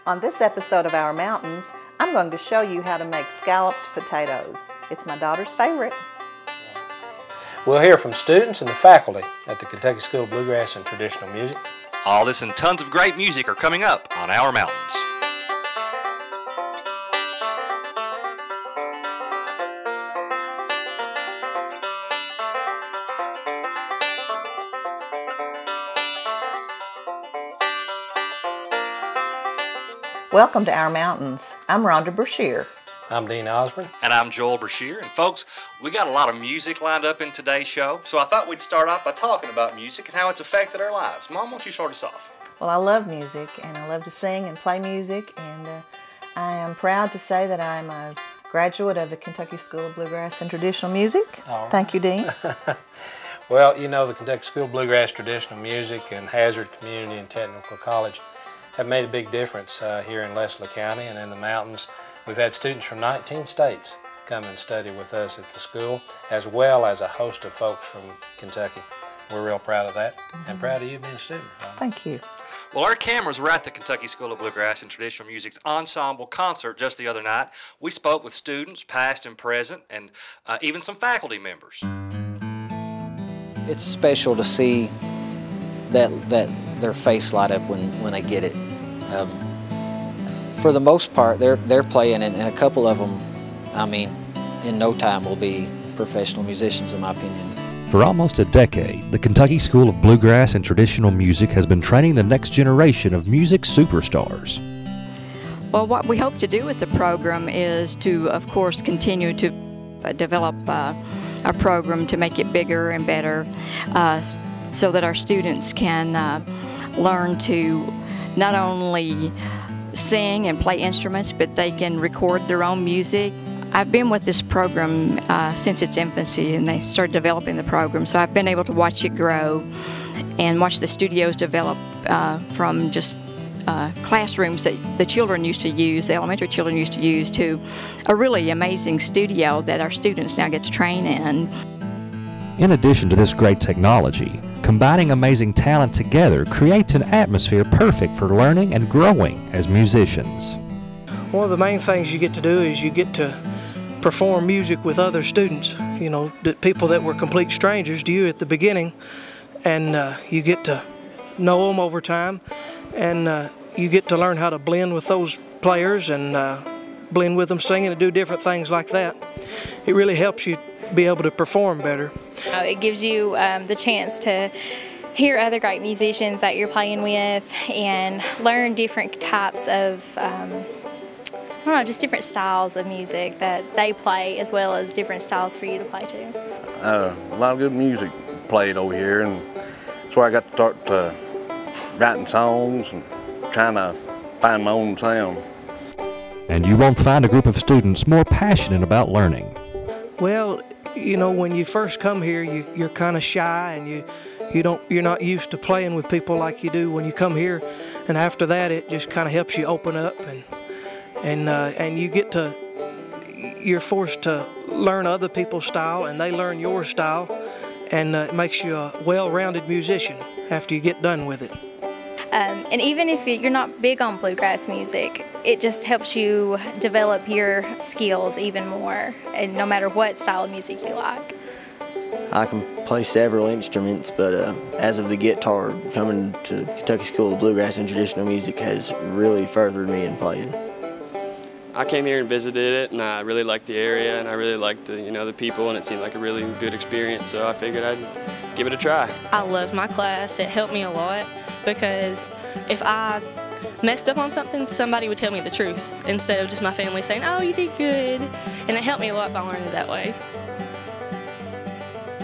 On this episode of Our Mountains, I'm going to show you how to make scalloped potatoes. It's my daughter's favorite. We'll hear from students and the faculty at the Kentucky School of Bluegrass and Traditional Music. All this and tons of great music are coming up on Our Mountains. Welcome to Our Mountains. I'm Rhonda Brashear. I'm Dean Osborne. And I'm Joel Brashear. And folks, we got a lot of music lined up in today's show, so I thought we'd start off by talking about music and how it's affected our lives. Mom, why don't you start us off? Well, I love music, and I love to sing and play music, and I am proud to say that I'm a graduate of the Kentucky School of Bluegrass and Traditional Music. All right. Thank you, Dean. Well, you know, the Kentucky School of Bluegrass, Traditional Music, and Hazard Community and Technical College have made a big difference here in Leslie County and in the mountains. We've had students from 19 states come and study with us at the school, as well as a host of folks from Kentucky. We're real proud of that, and proud of you being a student. Thank you. Well, our cameras were at the Kentucky School of Bluegrass and Traditional Music's ensemble concert just the other night. We spoke with students, past and present, and even some faculty members. It's special to see that their face light up when they get it. For the most part, they're playing, and a couple of them, I mean, in no time will be professional musicians, in my opinion. For almost a decade, the Kentucky School of Bluegrass and Traditional Music has been training the next generation of music superstars. Well, what we hope to do with the program is to, of course, continue to develop our program to make it bigger and better so that our students can learn to not only sing and play instruments, but they can record their own music. I've been with this program since its infancy, and they started developing the program, so I've been able to watch it grow and watch the studios develop from just classrooms that the children used to use, the elementary children used to use, to a really amazing studio that our students now get to train in. In addition to this great technology, combining amazing talent together creates an atmosphere perfect for learning and growing as musicians. One of the main things you get to do is you get to perform music with other students, you know, people that were complete strangers to you at the beginning, and you get to know them over time, and you get to learn how to blend with those players and blend with them singing and do different things like that. It really helps you be able to perform better. It gives you the chance to hear other great musicians that you're playing with and learn different types of I don't know, just different styles of music that they play, as well as different styles for you to play too. A lot of good music played over here, and that's where I got to start writing songs and trying to find my own sound. And you won't find a group of students more passionate about learning. Well, you know, when you first come here, you're kind of shy, and you're not used to playing with people like you do when you come here, and after that it just kind of helps you open up, and you're forced to learn other people's style, and they learn your style, and it makes you a well-rounded musician after you get done with it. And even if you're not big on bluegrass music, it just helps you develop your skills even more, and no matter what style of music you like. I can play several instruments, but as of the guitar, coming to Kentucky School of Bluegrass and Traditional Music has really furthered me in playing. I came here and visited it, and I really liked the area, and I really liked the people, and it seemed like a really good experience, so I figured I'd give it a try. I loved my class. It helped me a lot, because if I messed up on something, somebody would tell me the truth instead of just my family saying, "Oh, you did good," and it helped me a lot by learning that way.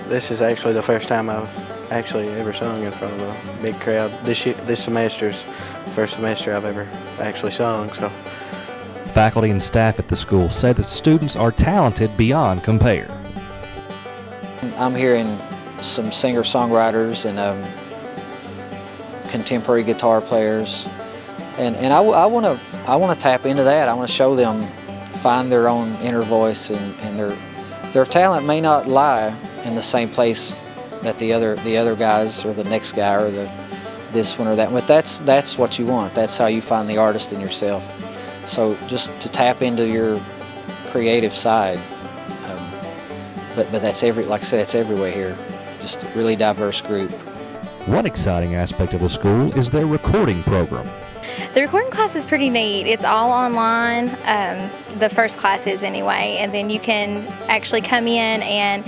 This is actually the first time I've actually ever sung in front of a big crowd. This semester's the first semester I've ever actually sung, so. Faculty and staff at the school say that students are talented beyond compare. I'm hearing some singer-songwriters and contemporary guitar players, and I want to tap into that. I want to show them, find their own inner voice, and their talent may not lie in the same place that the other guys or the next guy or this one or that one. But that's what you want. That's how you find the artist in yourself. So just to tap into your creative side. But that's like I said, it's everywhere here. Just a really diverse group. One exciting aspect of the school is their recording program. The recording class is pretty neat. It's all online, the first class is anyway, and then you can actually come in and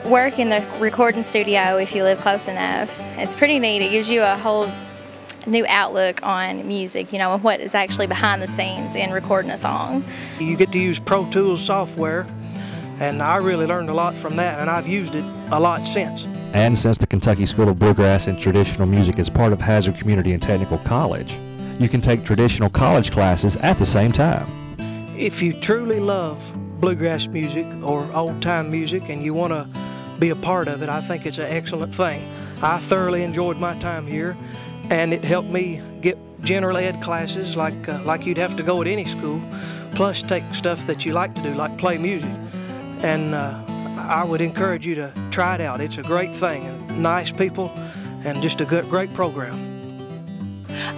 work in the recording studio if you live close enough. It's pretty neat. It gives you a whole new outlook on music, you know, and what is actually behind the scenes in recording a song. You get to use Pro Tools software, and I really learned a lot from that, and I've used it a lot since. And since the Kentucky School of Bluegrass and Traditional Music is part of Hazard Community and Technical College, you can take traditional college classes at the same time. If you truly love bluegrass music or old-time music and you want to be a part of it, I think it's an excellent thing. I thoroughly enjoyed my time here, and it helped me get general ed classes like you'd have to go at any school, plus take stuff that you like to do, like play music. And I would encourage you to try it out. It's a great thing, and nice people, and just a great program.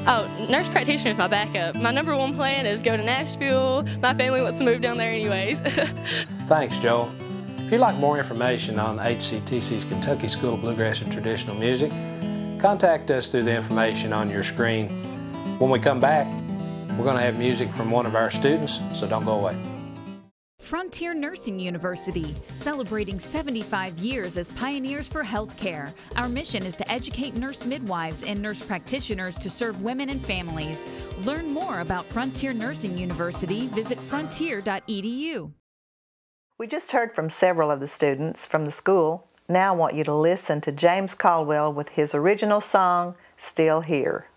Oh, nurse practitioner is my backup. My #1 plan is go to Nashville. My family wants to move down there anyways. Thanks, Joel. If you'd like more information on HCTC's Kentucky School of Bluegrass and Traditional Music, contact us through the information on your screen. When we come back, we're going to have music from one of our students, so don't go away. Frontier Nursing University, celebrating 75 years as pioneers for healthcare. Our mission is to educate nurse midwives and nurse practitioners to serve women and families. Learn more about Frontier Nursing University. Visit frontier.edu. We just heard from several of the students from the school. Now I want you to listen to James Colwell with his original song, Still Here.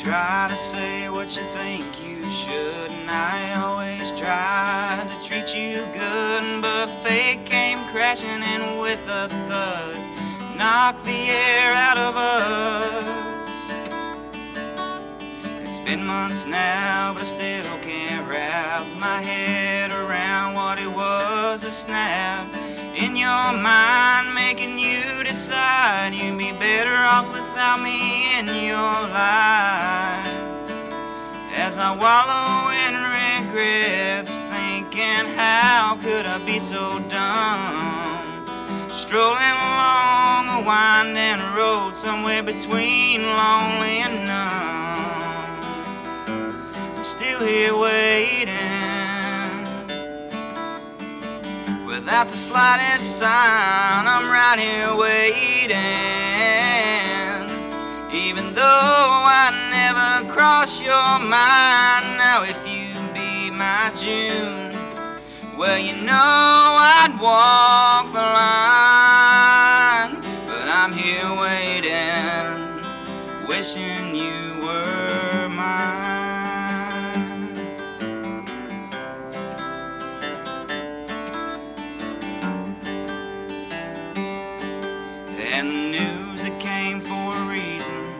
Try to say what you think you should, and I always tried to treat you good, but fate came crashing in with a thud, knocked the air out of us. It's been months now, but I still can't wrap my head around what it was that snapped in your mind, making you decide you'd be better off without me in your life. As I wallow in regrets, thinking how could I be so dumb, strolling along a winding road somewhere between lonely and numb. I'm still here waiting, without the slightest sign. I'm right here waiting, even though I never cross your mind. Now if you'd be my June, well, you know I'd walk the line. But I'm here waiting, wishing you were mine. And the news that came for a reason,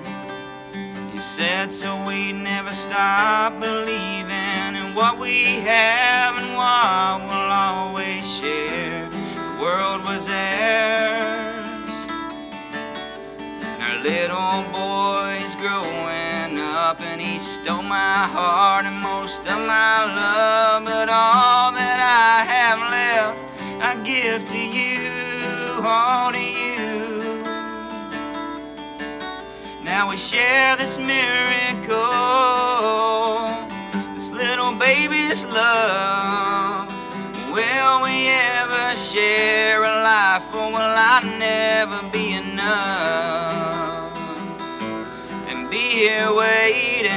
you said so we'd never stop believing in what we have and what we'll always share. The world was ours, and our little boy's growing up, and he stole my heart and most of my love. But all that I have left, I give to you, all to you. Now we share this miracle, this little baby's love. Will we ever share a life, or will I never be enough? And be here waiting,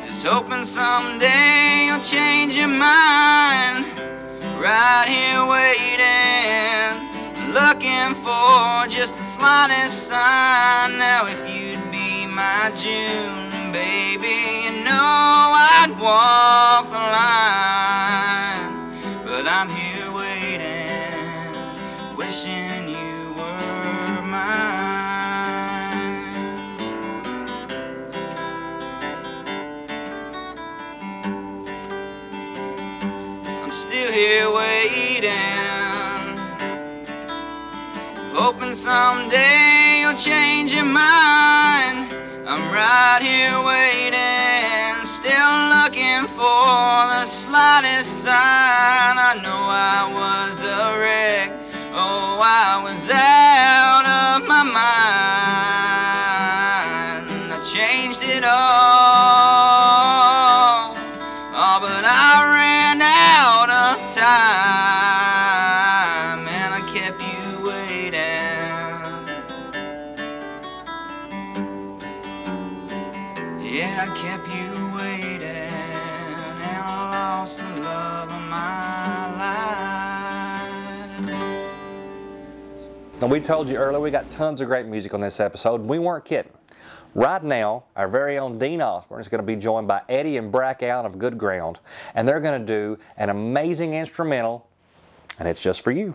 just hoping someday you'll change your mind. Right here waiting, looking for just the slightest sign. Now if you'd be my June, baby, you know I'd walk the line. But I'm here waiting, wishing you were mine. still here waiting, hoping someday you'll change your mind. I'm right here waiting, still looking for the slightest sign. I know I was a wreck, oh, I was out of my mind. I changed it all, but I ran out of time, and I kept you waiting. Yeah, I kept you waiting, and I lost the love of my life. Now, we told you earlier we got tons of great music on this episode. We weren't kidding. Right now, our very own Dean Osborne is going to be joined by Eddie and Brack out of Good Ground, and they're going to do an amazing instrumental, and it's just for you.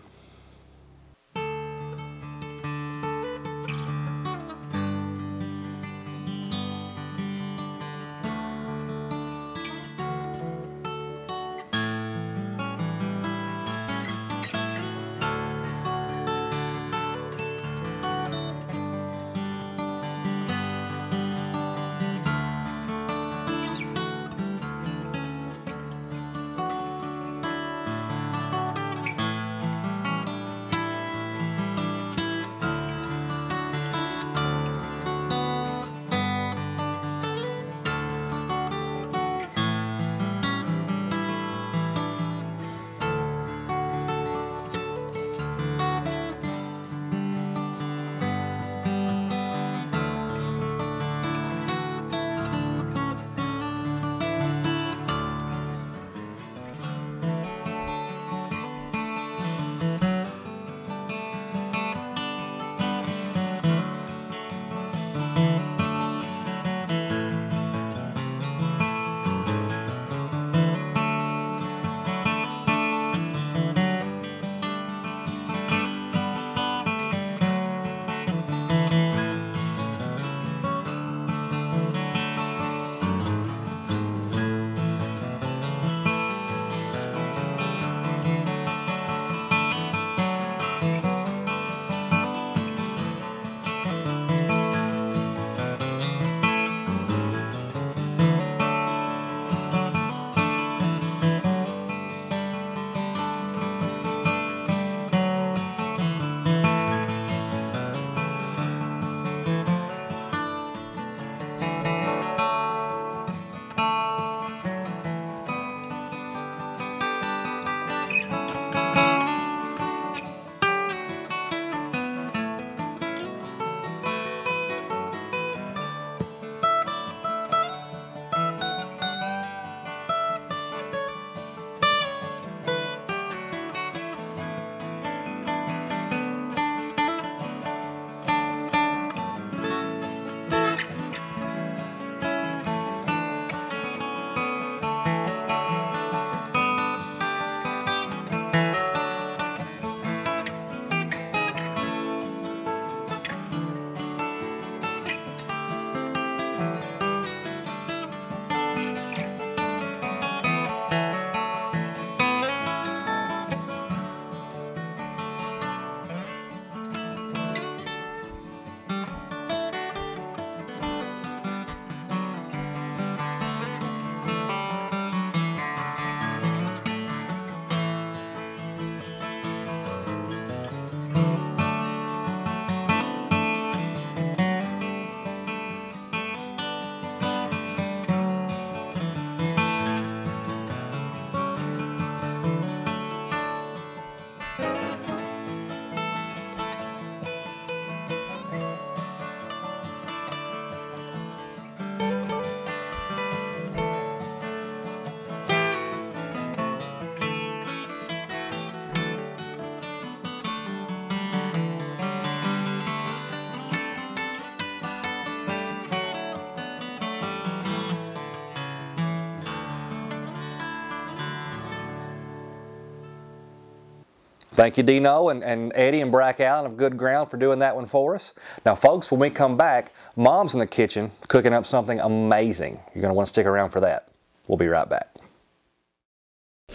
Thank you, Dino and Eddie and Brack Allen of Good Ground for doing that one for us. Now, folks, when we come back, Mom's in the kitchen cooking up something amazing. You're going to want to stick around for that. We'll be right back.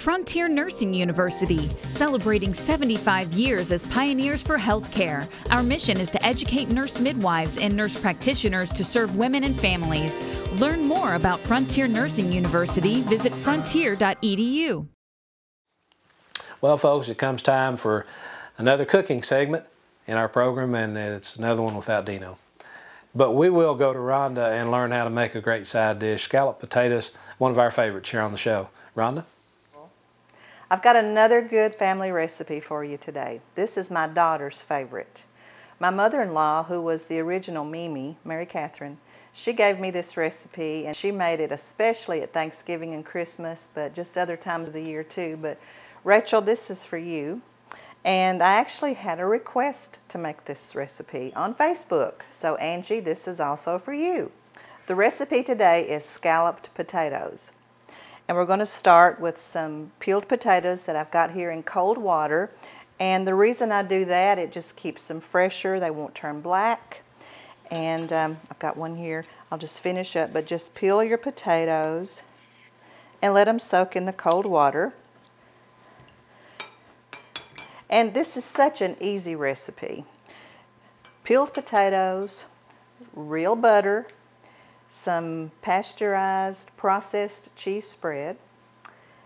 Frontier Nursing University, celebrating 75 years as pioneers for healthcare. Our mission is to educate nurse midwives and nurse practitioners to serve women and families. Learn more about Frontier Nursing University. Visit frontier.edu. Well, folks, it comes time for another cooking segment in our program, and it's another one without Dino. But we will go to Rhonda and learn how to make a great side dish, scalloped potatoes, one of our favorites here on the show. Rhonda? I've got another good family recipe for you today. This is my daughter's favorite. My mother-in-law, who was the original Mimi, Mary Catherine, she gave me this recipe, and she made it especially at Thanksgiving and Christmas, but just other times of the year too. But Rachel, this is for you. And I actually had a request to make this recipe on Facebook. So Angie, this is also for you. The recipe today is scalloped potatoes. And we're going to start with some peeled potatoes that I've got here in cold water. And the reason I do that, it just keeps them fresher. They won't turn black. And I've got one here. I'll just finish up, but just peel your potatoes and let them soak in the cold water. And this is such an easy recipe. Peeled potatoes, real butter, some pasteurized processed cheese spread,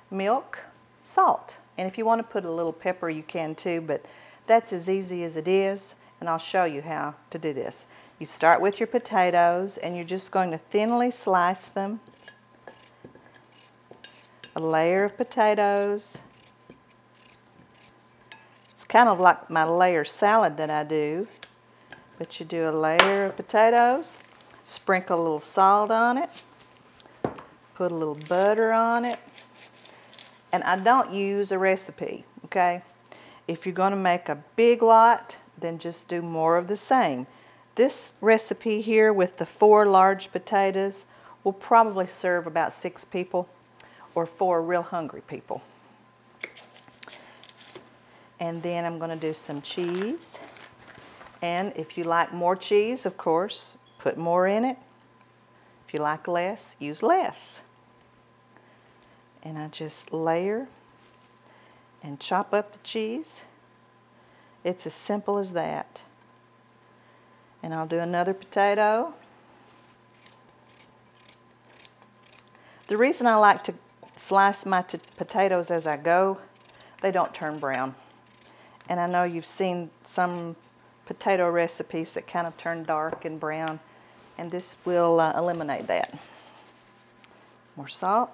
milk, salt. And if you want to put a little pepper, you can too, but that's as easy as it is, and I'll show you how to do this. You start with your potatoes, and you're just going to thinly slice them. A layer of potatoes. It's kind of like my layer salad that I do, but you do a layer of potatoes, sprinkle a little salt on it, put a little butter on it, and I don't use a recipe, okay? If you're going to make a big lot, then just do more of the same. This recipe here with the 4 large potatoes will probably serve about 6 people or 4 real hungry people. And then I'm going to do some cheese. And if you like more cheese, of course, put more in it. If you like less, use less. And I just layer and chop up the cheese. It's as simple as that. And I'll do another potato. The reason I like to slice my potatoes as I go, they don't turn brown. And I know you've seen some potato recipes that kind of turn dark and brown, and this will eliminate that. More salt,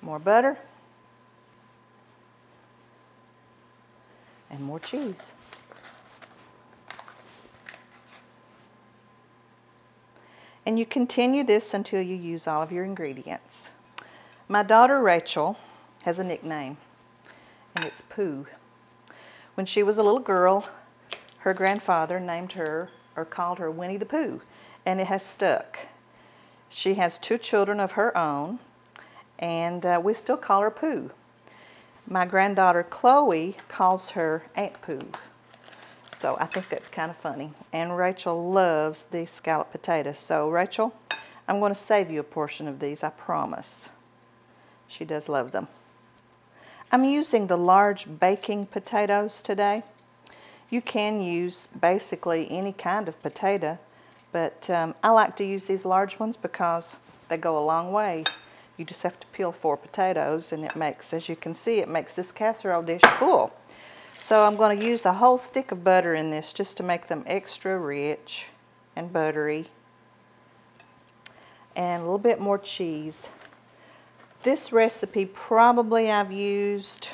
more butter, and more cheese. And you continue this until you use all of your ingredients. My daughter Rachel has a nickname, and it's Pooh. When she was a little girl, her grandfather named her, or called her, Winnie the Pooh, and it has stuck. She has 2 children of her own, and we still call her Pooh. My granddaughter Chloe calls her Aunt Pooh. So I think that's kind of funny. And Rachel loves these scalloped potatoes. So Rachel, I'm going to save you a portion of these, I promise. She does love them. I'm using the large baking potatoes today. You can use basically any kind of potato, but I like to use these large ones because they go a long way. You just have to peel 4 potatoes, and it makes, as you can see, it makes this casserole dish full. So I'm going to use a whole stick of butter in this just to make them extra rich and buttery. And a little bit more cheese. This recipe, probably I've used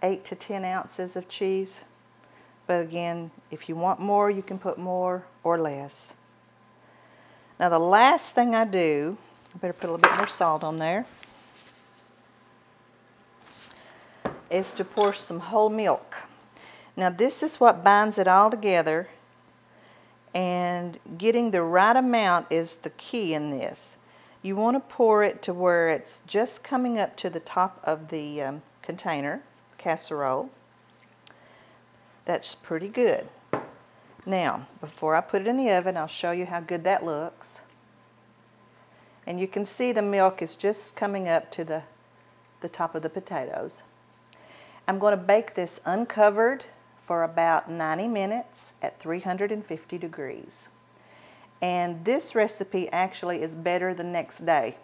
8 to 10 ounces of cheese. But again, if you want more, you can put more or less. Now the last thing I do, I better put a little bit more salt on there, is to pour some whole milk. Now this is what binds it all together, and getting the right amount is the key in this. You want to pour it to where it's just coming up to the top of the container, casserole. That's pretty good. Now, before I put it in the oven, I'll show you how good that looks. And you can see the milk is just coming up to the top of the potatoes. I'm going to bake this uncovered for about 90 minutes at 350 degrees. And this recipe actually is better the next day.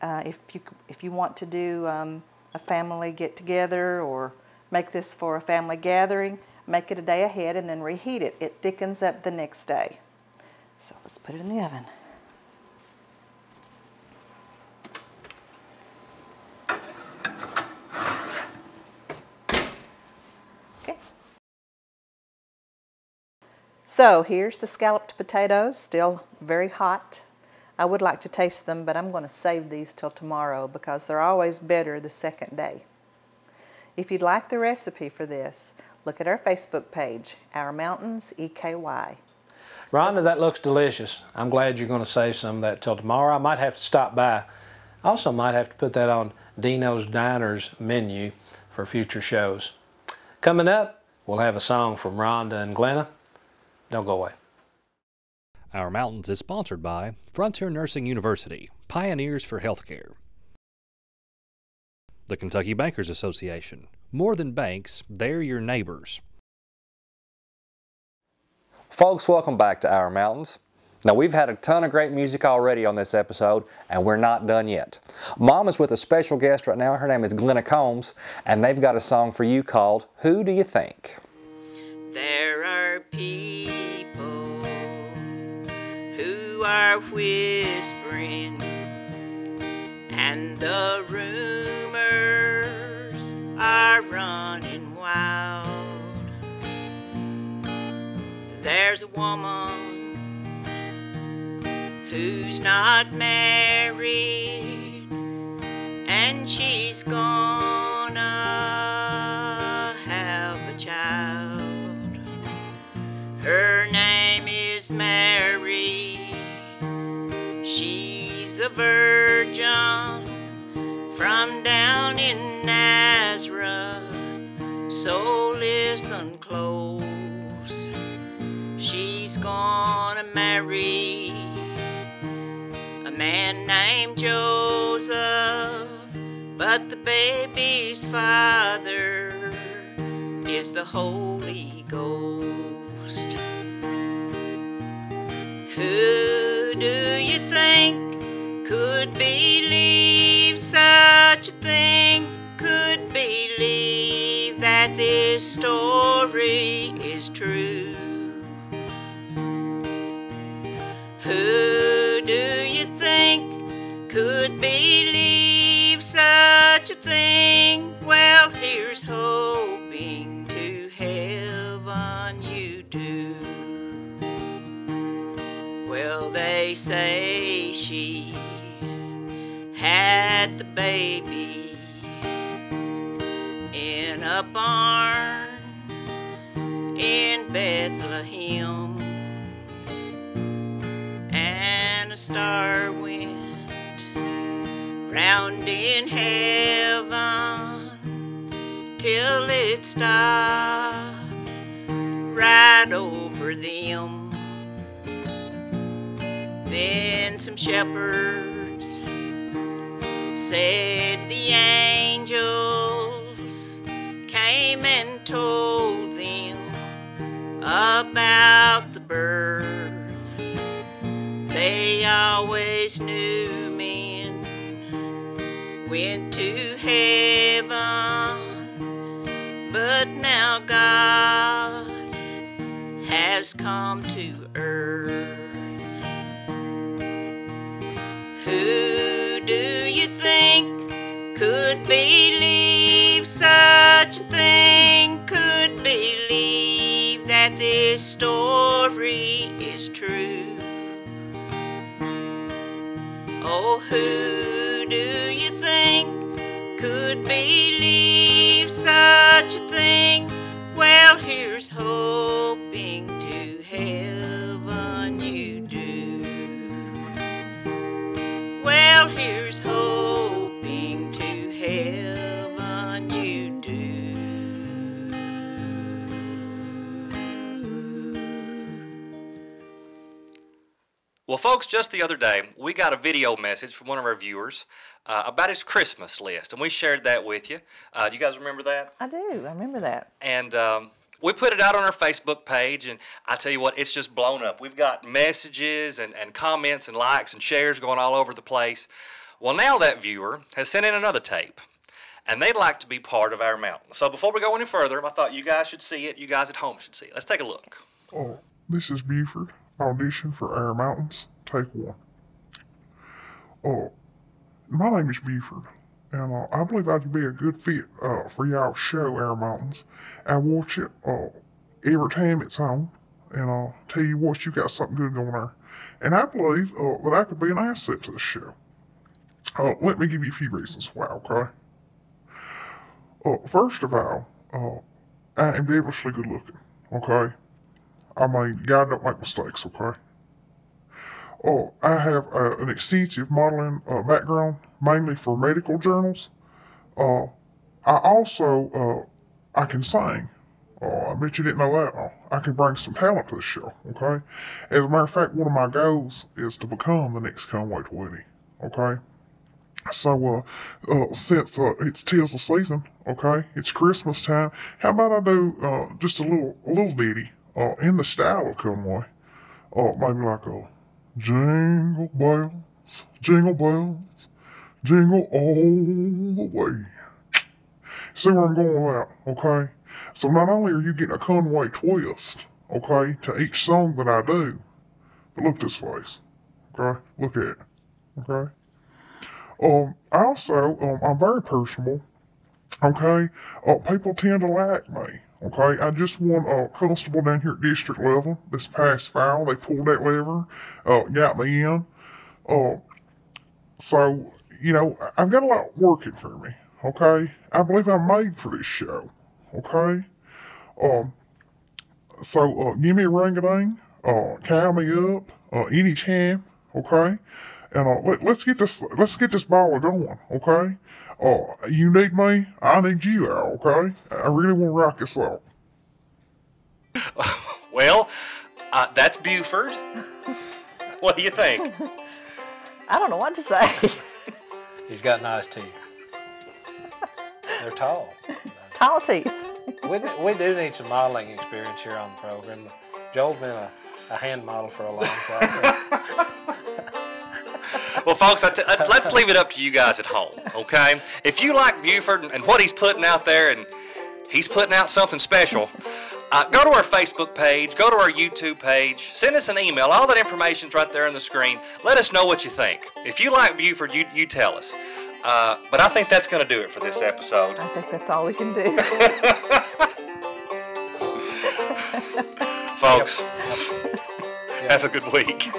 If you want to do a family get-together or make this for a family gathering, make it a day ahead and then reheat it. It thickens up the next day. So let's put it in the oven. Okay. So here's the scalloped potatoes, still very hot. I would like to taste them, but I'm going to save these till tomorrow because they're always better the second day. If you'd like the recipe for this, look at our Facebook page, Our Mountains EKY. Rhonda, that looks delicious. I'm glad you're going to save some of that till tomorrow. I might have to stop by. I also might have to put that on Dino's Diner's menu for future shows. Coming up, we'll have a song from Rhonda and Glenna. Don't go away. Our Mountains is sponsored by Frontier Nursing University, Pioneers for Healthcare. The Kentucky Bankers Association. More than banks, they're your neighbors. Folks, welcome back to Our Mountains. Now, we've had a ton of great music already on this episode, and we're not done yet. Mom is with a special guest right now. Her name is Glenna Combs, and they've got a song for you called Who Do You Think? There are people who are whispering, and the rumors are running wild. There's a woman who's not married, and she's gonna have a child. Her name is Mary. She's a virgin from down in Nazareth, so listen close. She's gonna marry a man named Joseph, but the baby's father is the Holy Ghost. Who do you think could believe such a thing? Could believe that this story is true? Who do you think could believe such a thing? Well, here's hoping to heaven you do. Well, they say she had the baby in a barn in Bethlehem, and a star went round in heaven till it stopped right over them. Then some shepherds said the angels came and told them about the birth. They always knew men went to heaven, but now God has come to earth. Who do you think could believe such a thing? Could believe that this story is true? Oh, who do you think could believe such a thing? Well, here's hoping to heaven you do. Well, here's hoping to heaven you do. Well, folks, just the other day, we got a video message from one of our viewers about his Christmas list, and we shared that with you. Do you guys remember that? I do. I remember that. And we put it out on our Facebook page, and I tell you what, it's just blown up. We've got messages and comments and likes and shares going all over the place. Well, now that viewer has sent in another tape, and they'd like to be part of our mountain. So before we go any further, I thought you guys should see it. You guys at home should see it. Let's take a look. Oh, this is Buford. Audition for Air Mountains. Take 1. My name is Buford, and I believe I'd be a good fit for y'all's show, Air Mountains. I watch it every time it's on, and I'll tell you what, you got something good going there. And I believe that I could be an asset to the show. Let me give you a few reasons why, okay? First of all, I am devilishly good looking, okay? I mean, God don't make mistakes, okay? I have an extensive modeling background, mainly for medical journals. I also, I can sing. I bet you didn't know that. I can bring some talent to the show, okay? As a matter of fact, one of my goals is to become the next Conway Twitty, okay? So, since it's 'tis the season, okay, it's Christmas time, how about I do just a little ditty in the style of Conway? Maybe like a jingle bells, jingle all the way. See where I'm going with that, okay? So not only are you getting a Conway twist, okay, to each song that I do, but look at this face, okay? Look at it, okay? Also, I'm very personable, okay? People tend to like me, okay? I just won a constable down here at district level this past fall. They pulled that lever, got me in. So, you know, I've got a lot working for me, okay? I believe I'm made for this show, okay? So, give me a ring-a-ding, call me up, anytime, okay? And let's get this ball going, okay? You need me, I need you, Al, okay? I really want to rock this out. Well, that's Buford. What do you think? I don't know what to say. He's got nice teeth. They're tall. Tall teeth. We do need some modeling experience here on the program. Joel's been a hand model for a long time. Well, folks, let's leave it up to you guys at home, okay? If you like Buford and what he's putting out there, and he's putting out something special, go to our Facebook page, go to our YouTube page, send us an email. All that information's right there on the screen. Let us know what you think. If you like Buford, you tell us. But I think that's going to do it for this episode. I think that's all we can do. Folks, have a good week.